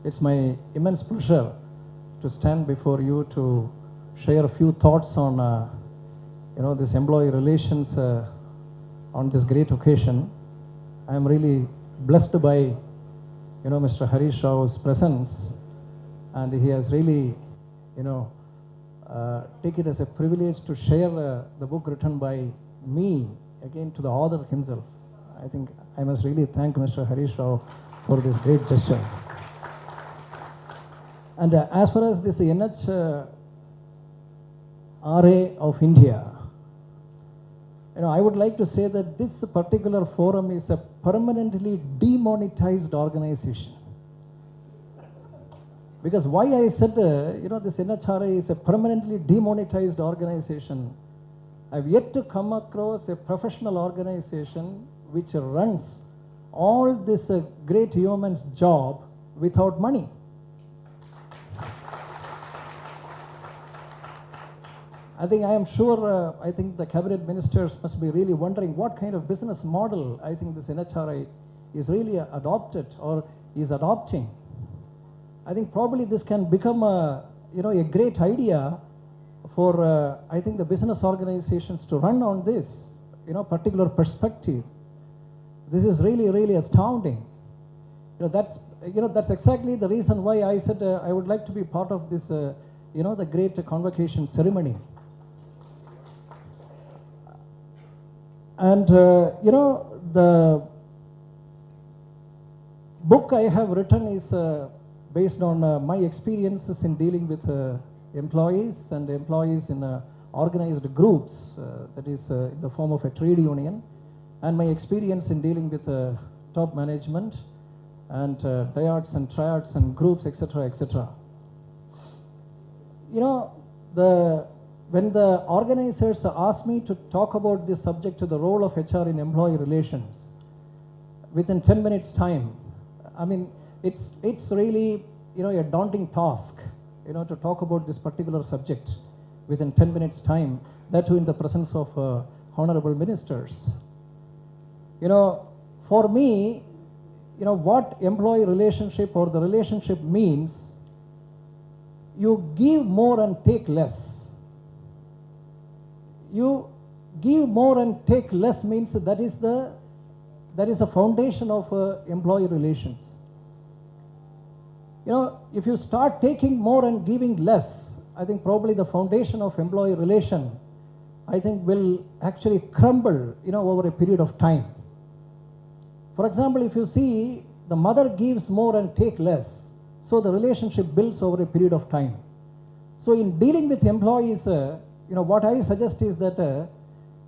It's my immense pleasure to stand before you to share a few thoughts on this employee relations on this great occasion. I am really blessed by Mr. Harish Rao's presence, and he has really take it as a privilege to share the book written by me again to the author himself. I think I must really thank Mr. Harish Rao for this great gesture. And as far as this NHRAI of India, I would like to say that this particular forum is a permanently demonetized organization. Because why I said, this NHRAI is a permanently demonetized organization, I've yet to come across a professional organization which runs all this great yeoman's job without money. I am sure the cabinet ministers must be really wondering what kind of business model I think this NHRAI is really adopted or is adopting. I think probably this can become a great idea for the business organizations to run on this particular perspective. This is really astounding. That's exactly the reason why I said I would like to be part of this the great convocation ceremony. And the book I have written is based on my experiences in dealing with employees in organized groups, that is in the form of a trade union, and my experience in dealing with top management and dyads and triads and groups, etc., etc. When the organizers asked me to talk about this subject, to the role of HR in employee relations, within 10 minutes time, it's really a daunting task to talk about this particular subject within 10 minutes time, that too in the presence of honorable ministers. For me, what employee relationship or the relationship means, you give more and take less. You give more and take less means that is a foundation of employee relations. If you start taking more and giving less, I think probably the foundation of employee relation, will actually crumble, over a period of time. For example, if you see the mother gives more and take less, so the relationship builds over a period of time. So in dealing with employees, what I suggest is that,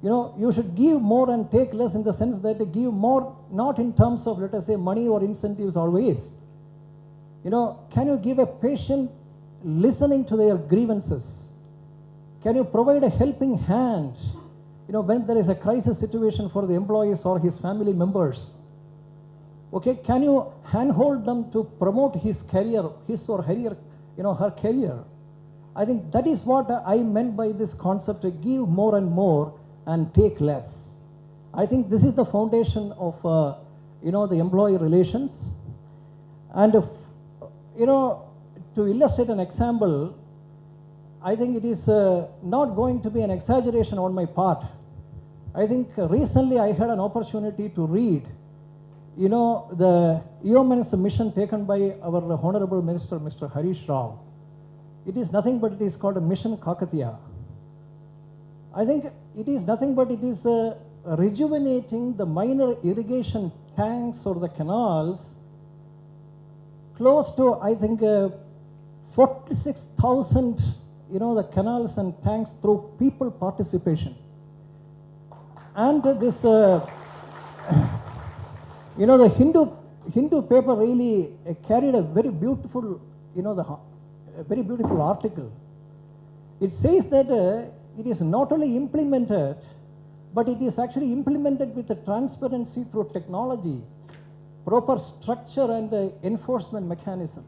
you should give more and take less in the sense that give more, not in terms of, let us say, money or incentives always. Can you give a patient listening to their grievances? Can you provide a helping hand, when there is a crisis situation for the employees or his family members? Okay, can you handhold them to promote his career, his or her career? I think that is what I meant by this concept, to give more and more and take less. I think this is the foundation of, the employee relations. And if, to illustrate an example, I think it is not going to be an exaggeration on my part. I think recently I had an opportunity to read, the yeoman's mission taken by our Honorable Minister, Mr. Harish Rao. It is nothing but it is called a Mission Kakatiya. I think it is nothing but it is rejuvenating the minor irrigation tanks or the canals close to, 46,000, the canals and tanks through people participation. And this, the Hindu paper really carried a very beautiful, a very beautiful article. It says that it is not only implemented, but it is actually implemented with the transparency through technology, proper structure and the enforcement mechanism.